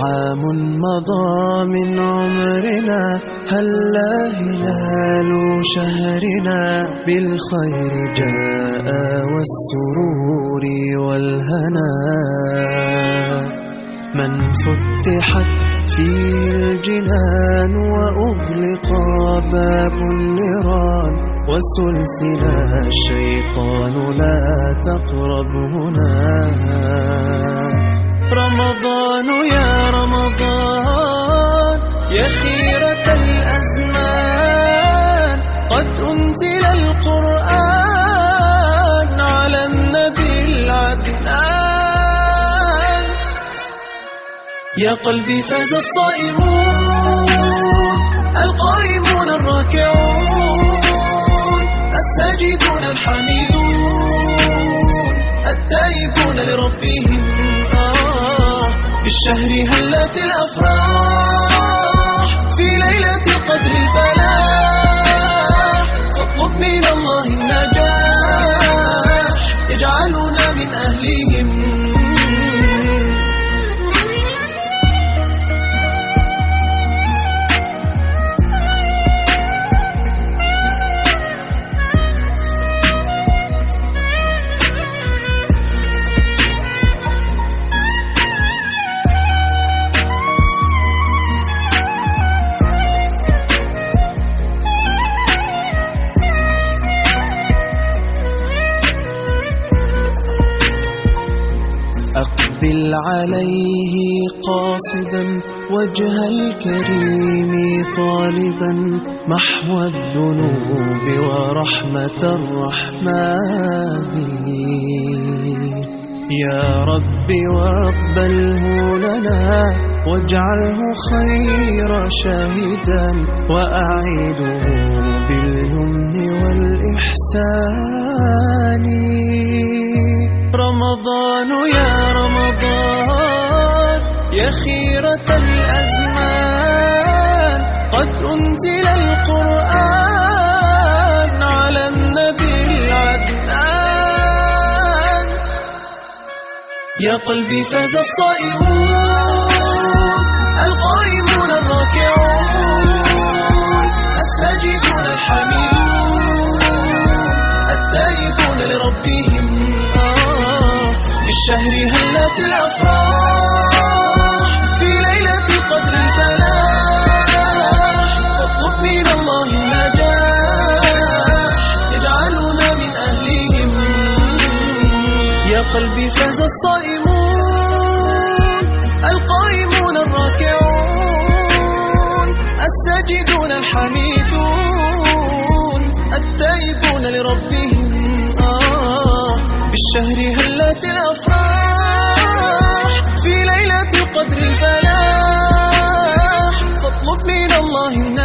عام مضى من عمرنا، هلا هلال شهرنا بالخير جاء والسرور والهنا. من فتحت فيه الجنان وأغلق باب النيران، وسلسل الشيطان لا تقرب هنا. رمضان يا رمضان يا خيرة الأزمان، قد أنزل القرآن على النبي العدنان. يا قلبي فاز الصائمون، القائمون الراكعون، الساجدون الحامدون، التائبون لربهم. بالشهر هلت الأفراح، في ليلة القدر الفلاح. فاطلب من الله النجاح، يجعلنا من أهلهم. أقبل عليه قاصدا وجه الكريم طالبا، محو الذنوب ورحمة الرحمن. يا رب واقبله لنا، واجعله خير شاهدا، وأعيده باليمن والإحسان. رمضان يا رمضان يا خيرة الأزمان، قد أنزل القرآن على النبي العدنان. يا قلبي فاز الصائمون، القائمون الراكعون، الساجدون الحامدون، التائبون لربهم. بالشهر هلت الأفراح، في ليلة القدر الفلاح. فاطلب من الله النجاح، يجعلنا من أهلهم. يا قلبي فاز الصائمون، القائمون الراكعون، الساجدون الحامدون، التائبون لربهم. بالشهر هلت الأفراح، في ليلة القدر الفلاح. فاطلب من الله النجاح،